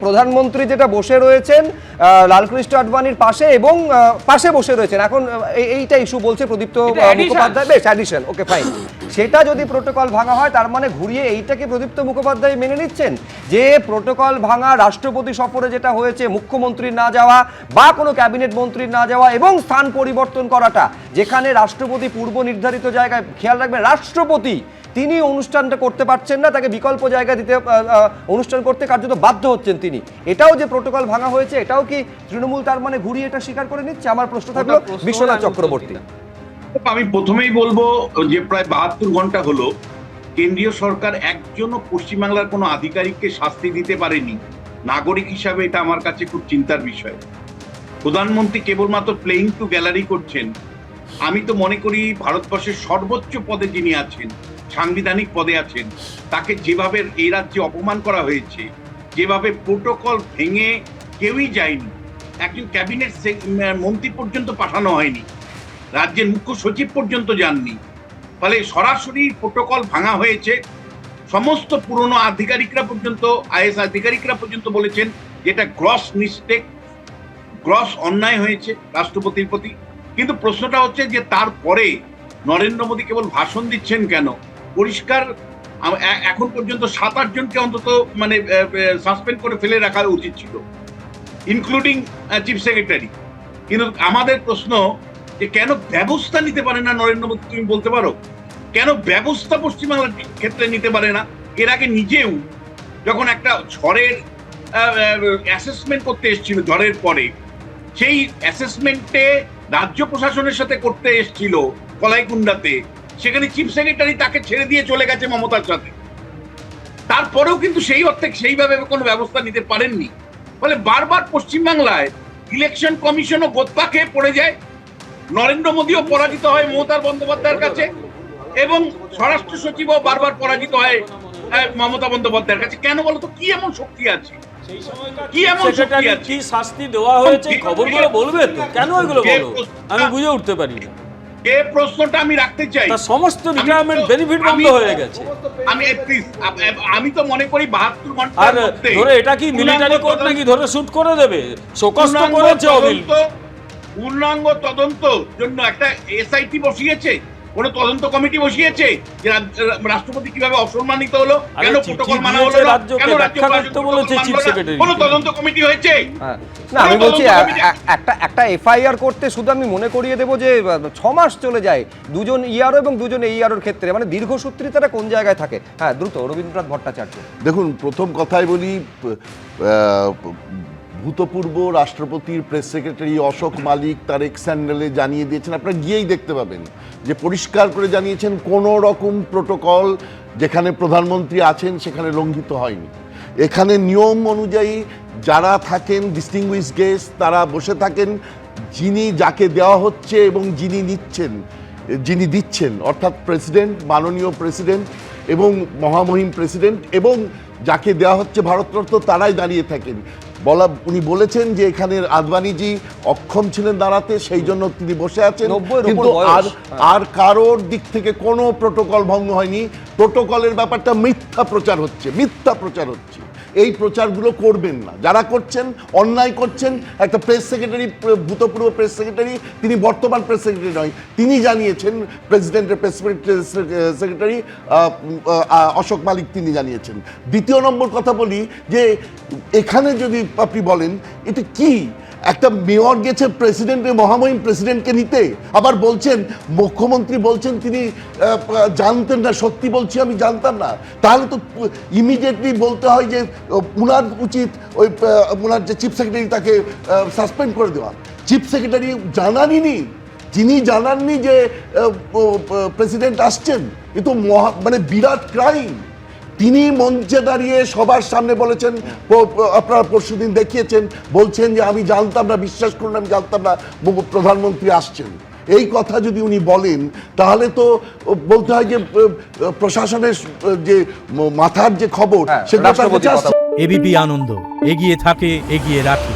প্রধানমন্ত্রী যেটা বসে রয়েছেন লালকৃষ্ণ আডবাণীর পাশে এবং পাশে বসে রয়েছেন এখন এইটা ইস্যু বলছে প্রদীপ্ত মুখোপাধ্যায়। বেশ, অ্যাডিশন, ওকে ফাইন। সেটা যদি প্রোটোকল ভাঙা হয় তার মানে ঘুরিয়ে এইটাকে প্রদীপ্ত মুখোপাধ্যায় মেনে নিচ্ছেন যে প্রোটোকল ভাঙা, রাষ্ট্রপতি সফরে যেটা হয়েছে, মুখ্যমন্ত্রীর না যাওয়া বা কোনো ক্যাবিনেট মন্ত্রীর না যাওয়া এবং স্থান পরিবর্তন করাটা, যেখানে রাষ্ট্রপতি পূর্ব নির্ধারিত জায়গায়, খেয়াল রাখবেন রাষ্ট্রপতি তিনি অনুষ্ঠানটা করতে পারছেন না, তাকে বিকল্প জায়গা দিতে অনুষ্ঠান করতে কার্যত বাধ্য হচ্ছেন তিনি, এটাও যে প্রোটোকল ভাঙা হয়েছে এটাও কি তৃণমূল তার মানে ঘুরিয়ে এটা স্বীকার করে নিচ্ছে? আমার প্রশ্ন থাকলো বিশ্বনাথ চক্রবর্তী। আমি প্রথমেই বলবো যে প্রায় 72 ঘন্টা হলো কেন্দ্রীয় সরকার একজনও পশ্চিমবাংলার কোনো আধিকারিককে শাস্তি দিতে পারেনি। নাগরিক হিসাবে এটা আমার কাছে খুব চিন্তার বিষয়। প্রধানমন্ত্রী কেবলমাত্র প্লেইং টু গ্যালারি করছেন। আমি তো মনে করি ভারতবর্ষের সর্বোচ্চ পদে যিনি আছেন, সাংবিধানিক পদে আছেন, তাকে যেভাবে এই রাজ্যে অপমান করা হয়েছে, যেভাবে প্রোটোকল ভেঙে কেউই যায়নি, একজন ক্যাবিনেট মন্ত্রী পর্যন্ত পাঠানো হয়নি, রাজ্যের মুখ্য সচিব পর্যন্ত যাননি, ফলে সরাসরি প্রোটোকল ভাঙা হয়েছে। সমস্ত পুরনো আধিকারিকরা পর্যন্ত, আইএস আধিকারিকরা পর্যন্ত বলেছেন যেটা গ্রস মিস্টেক, গ্রস অন্যায় হয়েছে রাষ্ট্রপতির প্রতি। কিন্তু প্রশ্নটা হচ্ছে যে তারপরে নরেন্দ্র মোদী কেবল ভাষণ দিচ্ছেন কেন? পরিষ্কার এখন পর্যন্ত 7-8 জনকে অন্তত মানে সাসপেন্ড করে ফেলে রাখা উচিত ছিল, ইনক্লুডিং চিফ সেক্রেটারি। কিন্তু আমাদের প্রশ্ন যে কেন ব্যবস্থা নিতে পারে না নরেন্দ্র মোদী? তুমি বলতে পারো কেন ব্যবস্থা পশ্চিমবাংলার ক্ষেত্রে নিতে পারে না? এর আগে নিজেও যখন একটা ঝড়ের অ্যাসেসমেন্ট করতে এসেছিল, ঝড়ের পরে সেই অ্যাসেসমেন্টে রাজ্য প্রশাসনের সাথে করতে এসেছিল কলাইকুণ্ডাতে, সেখানে চিফ সেক্রেটারি তাকে ছেড়ে দিয়ে চলে গেছে মমতার সাথে। তারপরেও কিন্তু সেই অর্থে সেইভাবে কোনো ব্যবস্থা নিতে পারেননি। ফলে বারবার পশ্চিমবাংলায় ইলেকশন কমিশনও গোত্তা খেয়ে পড়ে যায়, নরেন্দ্র মোদীও পরাজিত হয় মমতা বন্দ্যোপাধ্যায়ের কাছে, এবং স্বরাষ্ট্র সচিবও বারবার পরাজিত হয় মমতা বন্দ্যোপাধ্যায়ের কাছে। কেন বলতো? কি এমন শক্তি আছে? কি এমন শক্তি আছে? কি শাস্তি দেওয়া হয়েছে খবরগুলো বলবে তো? কেন এগুলো বলো? আমি বুঝে উঠতে পারি না। যে প্রশ্নটা আমি রাখতে চাই, সমস্ত রিটায়ারমেন্ট বেনিফিট বন্ধ হয়ে গেছে। আমি তো মনে করি 72 ঘন্টার আর মধ্যে ধরে এটা কি মিলিটারি কোর্ট নাকি ধরে শুট করে দেবে? শোকজ তো করেছে অবিল। পূর্ণাঙ্গ তদন্ত জন্য একটা এসআইটি বসিয়েছে, কোন তদন্ত কমিটি বসিয়েছে যে রাষ্ট্রপতি কিভাবে অসম্মানিত হলো, কেন প্রোটোকল মানা হলো না, কেন রাজ্য বলেছে চিফ সেক্রেটারি, কোন তদন্ত কমিটি হয়েছে? না, আমি বলছি একটা এফআইআর করতে শুধু আমি মনে করিয়ে দেবো যে 6 মাস চলে যায় দুজন ইআরও এবং দুজন এইআরওর ক্ষেত্রে, মানে দীর্ঘসূত্রিতারা কোন জায়গায় থাকে? হ্যাঁ, দ্রুত রবীন্দ্রনাথ ভট্টাচার্য। দেখুন, প্রথম কথাই বলি, ভূতপূর্ব রাষ্ট্রপতির প্রেস সেক্রেটারি অশোক মালিক তার এক্স হ্যান্ডেলে জানিয়ে দিয়েছেন, আপনারা গিয়েই দেখতে পাবেন যে পরিষ্কার করে জানিয়েছেন কোনো রকম প্রোটোকল যেখানে প্রধানমন্ত্রী আছেন সেখানে লঙ্ঘিত হয়নি। এখানে নিয়ম অনুযায়ী যারা থাকেন ডিস্টিংগুইশ গেস্ট তারা বসে থাকেন, যিনি যাকে দেওয়া হচ্ছে এবং যিনি দিচ্ছেন অর্থাৎ প্রেসিডেন্ট, মাননীয় প্রেসিডেন্ট এবং মহামহিম প্রেসিডেন্ট এবং যাকে দেওয়া হচ্ছে ভারতরত্ন, তারাই দাঁড়িয়ে থাকেন। উনি বলেছেন যে এখানে আদবানিজি অক্ষম ছিলেন দাঁড়াতে, সেই জন্য তিনি বসে আছেন, কিন্তু আর কারোর দিক থেকে কোনো প্রোটোকল ভঙ্গ হয়নি। প্রোটোকলের ব্যাপারটা মিথ্যা প্রচার হচ্ছে। এই প্রচারগুলো করবেন না, যারা করছেন অন্যায় করছেন। একটা প্রেস সেক্রেটারি, ভূতপূর্ব প্রেস সেক্রেটারি, তিনি বর্তমান প্রেস সেক্রেটারি নয়, তিনি জানিয়েছেন, প্রেসিডেন্টের প্রেস সেক্রেটারি অশোক মালিক তিনি জানিয়েছেন। দ্বিতীয় নম্বর কথা বলি যে এখানে যদি আপনি বলেন এটা কি, একটা মেয়র গেছে প্রেসিডেন্টের মহামহিম প্রেসিডেন্টকে নিতে, আবার বলছেন মুখ্যমন্ত্রী বলছেন তিনি জানতেন না। সত্যি বলছি আমি জানতাম না, তাহলে তো ইমিডিয়েটলি বলতে হয় যে উনার উচিত উনার যে চিফ সেক্রেটারি তাকে সাসপেন্ড করে দেওয়া। চিফ সেক্রেটারি যিনি জানাননি যে প্রেসিডেন্ট আসছেন, এ তো মানে বিরাট ক্রাইম। তিনি মঞ্চে দাঁড়িয়ে সবার সামনে বলেছেন, আপনারা পরশুদিন দেখিয়েছেন, বলছেন যে আমি জানতাম না, বিশ্বাস করুন আমি জানতাম না প্রধানমন্ত্রী আসছেন। এই কথা যদি উনি বলেন তাহলে তো বলতে হয় যে প্রশাসনের যে মাথার যে খবর সেটা। এবিপি আনন্দ এগিয়ে থাকে, এগিয়ে রাখে।